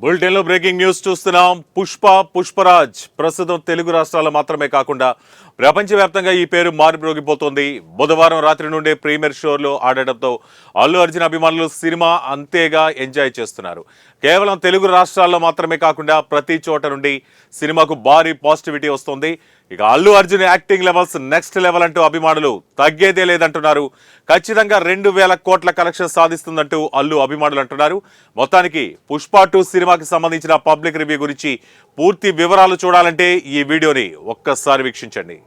బులెటిన్లో breaking news చూస్తున్నాం. పుష్పరాజ్ ప్రస్తుతం తెలుగు రాష్ట్రాల్లో మాత్రమే కాకుండా ప్రపంచవ్యాప్తంగా ఈ పేరు మారుమ్రోగిపోతోంది. బుధవారం రాత్రి నుండే ప్రీమియర్ షోలో ఆడటంతో అల్లు అర్జున్ అభిమానులు సినిమా అంతేగా ఎంజాయ్ చేస్తున్నారు. కేవలం తెలుగు రాష్ట్రాల్లో మాత్రమే కాకుండా ప్రతి చోట నుండి సినిమాకు భారీ పాజిటివిటీ వస్తోంది. ఇక Allu Arjun acting levels next level అంటూ అభిమానులు తగ్గేదే లేదంటున్నారు. ఖచ్చితంగా 2,000 కోట్ల కలెక్షన్ సాధిస్తుందంటూ అల్లు అభిమానులు అంటున్నారు. మొత్తానికి పుష్ప 2 సినిమాకి సంబంధించిన పబ్లిక్ రివ్యూ గురించి పూర్తి వివరాలు చూడాలంటే ఈ వీడియోని ఒక్కసారి వీక్షించండి.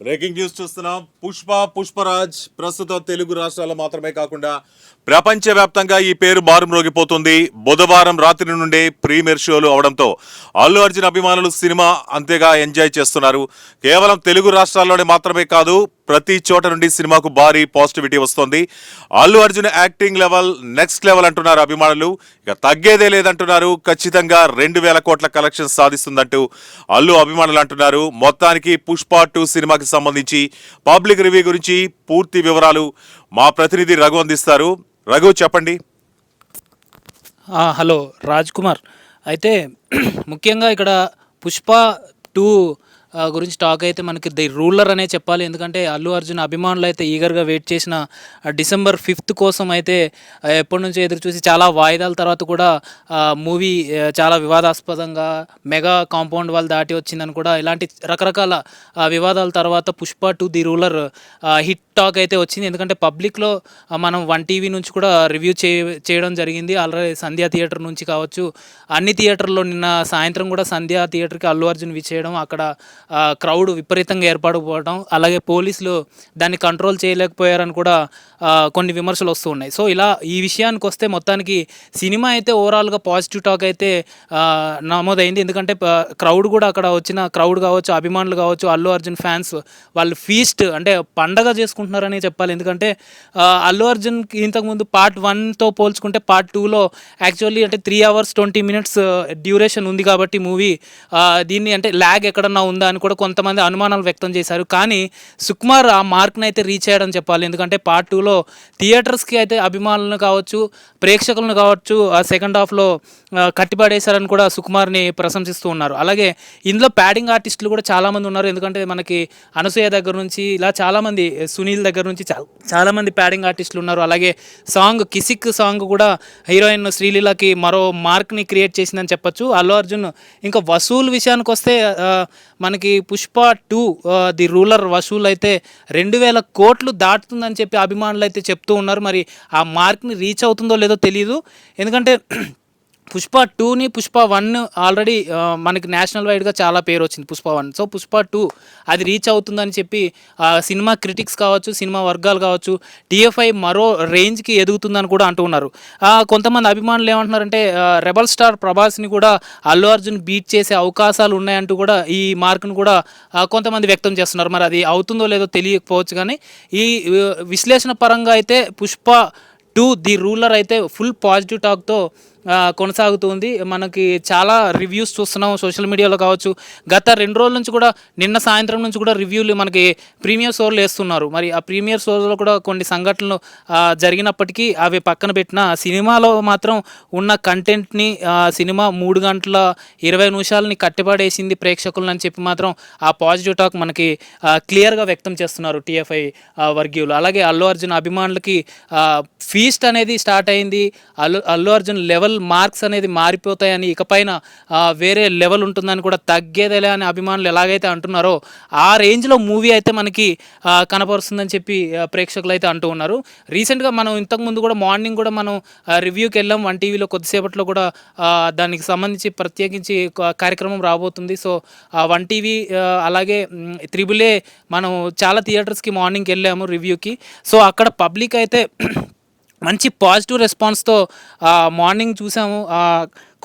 బ్రేకింగ్ న్యూస్ చూస్తున్నాం. పుష్పరాజ్ ప్రస్తుతం తెలుగు రాష్ట్రాల్లో మాత్రమే కాకుండా ప్రపంచవ్యాప్తంగా ఈ పేరు మారుమ్రోగిపోతుంది. బుధవారం రాత్రి నుండే ప్రీమియర్ షోలు అవడంతో అల్లు అర్జున్ అభిమానులు సినిమా అంతేగా ఎంజాయ్ చేస్తున్నారు. కేవలం తెలుగు రాష్ట్రాల్లోనే మాత్రమే కాదు ప్రతి చోట నుండి సినిమాకు భారీ పాజిటివిటీ వస్తోంది. Allu Arjun acting level next level అంటున్నారు అభిమానులు. ఇక తగ్గేదే లేదంటున్నారు. ఖచ్చితంగా 2,000 కోట్ల కలెక్షన్ సాధిస్తుందంటూ అల్లు అభిమానులు అంటున్నారు. మొత్తానికి పుష్ప 2 సినిమాకి సంబంధించి పబ్లిక్ రివ్యూ గురించి పూర్తి వివరాలు మా ప్రతినిధి రఘు అందిస్తారు. రఘు, చెప్పండి. హలో రాజ్ కుమార్. అయితే ముఖ్యంగా ఇక్కడ పుష్ప 2 గురించి టాక్ అయితే మనకి ది రూలర్ అనే చెప్పాలి. ఎందుకంటే అల్లు అర్జున్ అభిమానులు అయితే ఈగర్గా వెయిట్ చేసిన డిసెంబర్ 5th కోసం అయితే ఎప్పటి నుంచో ఎదురు చూసి చాలా వాయిదాల తర్వాత కూడా మూవీ చాలా వివాదాస్పదంగా మెగా కాంపౌండ్ వాళ్ళు దాటి వచ్చిందని కూడా ఇలాంటి రకరకాల వివాదాల తర్వాత Pushpa 2 the ruler hit talk అయితే వచ్చింది. ఎందుకంటే పబ్లిక్లో మనం 1TV నుంచి కూడా రివ్యూ చేయడం జరిగింది. ఆల్రెడీ సంధ్యా థియేటర్ నుంచి కావచ్చు, అన్ని థియేటర్లో నిన్న సాయంత్రం కూడా సంధ్యా థియేటర్కి అల్లు అర్జున్ విచ్చేయడం, అక్కడ క్రౌడ్ విపరీతంగా ఏర్పడకపోవడం, అలాగే పోలీసులు దాన్ని కంట్రోల్ చేయలేకపోయారని కూడా కొన్ని విమర్శలు వస్తూ ఉన్నాయి. సో ఇలా ఈ విషయానికి వస్తే మొత్తానికి సినిమా అయితే ఓవరాల్గా పాజిటివ్ టాక్ అయితే నమోదైంది. ఎందుకంటే క్రౌడ్ కూడా అక్కడ వచ్చిన క్రౌడ్ కావచ్చు, అభిమానులు కావచ్చు, అల్లు అర్జున్ ఫ్యాన్స్ వాళ్ళు ఫీస్ట్ అంటే పండగ చేసుకుంటున్నారని చెప్పాలి. ఎందుకంటే అల్లు అర్జున్కి ఇంతకుముందు పార్ట్ 1తో పోల్చుకుంటే పార్ట్ 2లో యాక్చువల్లీ అంటే 3 hours 20 minutes డ్యూరేషన్ ఉంది కాబట్టి మూవీ దీన్ని అంటే ల్యాగ్ ఎక్కడన్నా ఉందా అని కూడా కొంతమంది అనుమానాలు వ్యక్తం చేశారు. కానీ సుకుమార్ ఆ మార్క్ని అయితే రీచ్ అయ్యాడని చెప్పాలి. ఎందుకంటే పార్ట్ 2లో థియేటర్స్కి అయితే అభిమానులను కావచ్చు, ప్రేక్షకులను కావచ్చు సెకండ్ హాఫ్లో కట్టిపడేశారని కూడా సుకుమార్ని ప్రశంసిస్తూ ఉన్నారు. అలాగే ఇందులో ప్యాడింగ్ ఆర్టిస్టులు కూడా చాలామంది ఉన్నారు. ఎందుకంటే మనకి అనసూయ దగ్గర నుంచి ఇలా చాలామంది, సునీల్ దగ్గర నుంచి చాలామంది ప్యాడింగ్ ఆర్టిస్టులు ఉన్నారు. అలాగే సాంగ్ కిసిక్ సాంగ్ కూడా హీరోయిన్ శ్రీలీలకి మరో మార్క్ని క్రియేట్ చేసిందని చెప్పొచ్చు. అల్లు అర్జున్ ఇంకా వసూలు విషయానికి వస్తే మనకి పుష్ప 2 ది రూలర్ వసూలు అయితే 2000 కోట్లు దాటుతుందని చెప్పి అభిమానులు అయితే చెప్తూ ఉన్నారు. మరి ఆ మార్క్ని రీచ్ అవుతుందో లేదో తెలియదు. ఎందుకంటే పుష్ప 2ని పుష్ప 1 ఆల్రెడీ మనకి నేషనల్ వైడ్గా చాలా పేరు వచ్చింది పుష్ప 1. సో పుష్ప 2 అది రీచ్ అవుతుందని చెప్పి సినిమా క్రిటిక్స్ కావచ్చు, సినిమా వర్గాలు కావచ్చు, టీఎఫ్ఐ మరో రేంజ్కి ఎదుగుతుందని కూడా అంటూ ఉన్నారు. కొంతమంది అభిమానులు ఏమంటున్నారంటే రెబల్ స్టార్ ప్రభాస్ని కూడా అల్లు అర్జున్ బీట్ చేసే అవకాశాలు ఉన్నాయంటూ కూడా ఈ మార్క్ను కూడా కొంతమంది వ్యక్తం చేస్తున్నారు. మరి అది అవుతుందో లేదో తెలియకపోవచ్చు. కానీ ఈ విశ్లేషణ పరంగా అయితే పుష్ప 2 ది రూలర్ అయితే ఫుల్ పాజిటివ్ టాక్తో కొనసాగుతుంది. మనకి చాలా రివ్యూస్ చూస్తున్నాం సోషల్ మీడియాలో కావచ్చు. గత 2 రోజుల నుంచి కూడా, నిన్న సాయంత్రం నుంచి కూడా రివ్యూలు మనకి ప్రీమియర్ షోలు వేస్తున్నారు. మరి ఆ ప్రీమియర్ షోలో కూడా కొన్ని సంఘటనలు జరిగినప్పటికీ అవి పక్కన పెట్టిన సినిమాలో మాత్రం ఉన్న కంటెంట్ని సినిమా 3 గంటల 20 నిమిషాలని కట్టిపడేసింది ప్రేక్షకులను అని చెప్పి మాత్రం ఆ పాజిటివ్ టాక్ మనకి క్లియర్గా వ్యక్తం చేస్తున్నారు టీఎఫ్ఐ వర్గీయులు. అలాగే అల్లు అర్జున్ అభిమానులకి ఫీస్ట్ అనేది స్టార్ట్ అయింది. అల్లు అర్జున్ లెవెల్ మార్క్స్ అనేది మారిపోతాయని, ఇకపైన వేరే లెవెల్ ఉంటుందని కూడా, తగ్గేదేలే అని అభిమానులు ఎలాగైతే అంటున్నారో ఆ రేంజ్లో మూవీ అయితే మనకి కనపరుస్తుందని చెప్పి ప్రేక్షకులు అయితే అంటూ ఉన్నారు. రీసెంట్గా మనం ఇంతకుముందు కూడా మార్నింగ్ కూడా మనం రివ్యూకి వెళ్ళాం 1TVలో. కొద్దిసేపట్లో కూడా దానికి సంబంధించి ప్రత్యేకించి కార్యక్రమం రాబోతుంది. సో 1TV అలాగే 3AA మనం చాలా థియేటర్స్కి మార్నింగ్కి వెళ్ళాము రివ్యూకి. సో అక్కడ పబ్లిక్ అయితే మంచి పాజిటివ్ రెస్పాన్స్తో మార్నింగ్ చూసాము.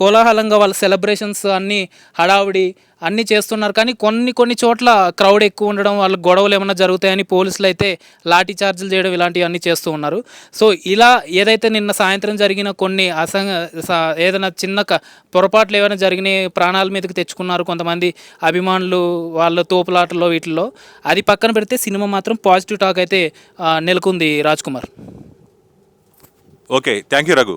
కోలాహలంగా వాళ్ళ సెలబ్రేషన్స్ అన్నీ హడావుడి అన్నీ చేస్తున్నారు. కానీ కొన్ని చోట్ల క్రౌడ్ ఎక్కువ ఉండడం, వాళ్ళ గొడవలు ఏమైనా జరుగుతాయని పోలీసులు అయితే లాఠీ చార్జీలు చేయడం ఇలాంటివి అన్నీ చేస్తూ ఉన్నారు. సో ఇలా ఏదైతే నిన్న సాయంత్రం జరిగిన కొన్ని ఏదైనా చిన్న పొరపాట్లు ఏమైనా జరిగినాయి, ప్రాణాల మీదకి తెచ్చుకున్నారు కొంతమంది అభిమానులు వాళ్ళ తోపులాటలో వీటిల్లో, అది పక్కన పెడితే సినిమా మాత్రం పాజిటివ్ టాక్ అయితే నెలకొంది. Raj Kumar. Okay, thank you Raghu.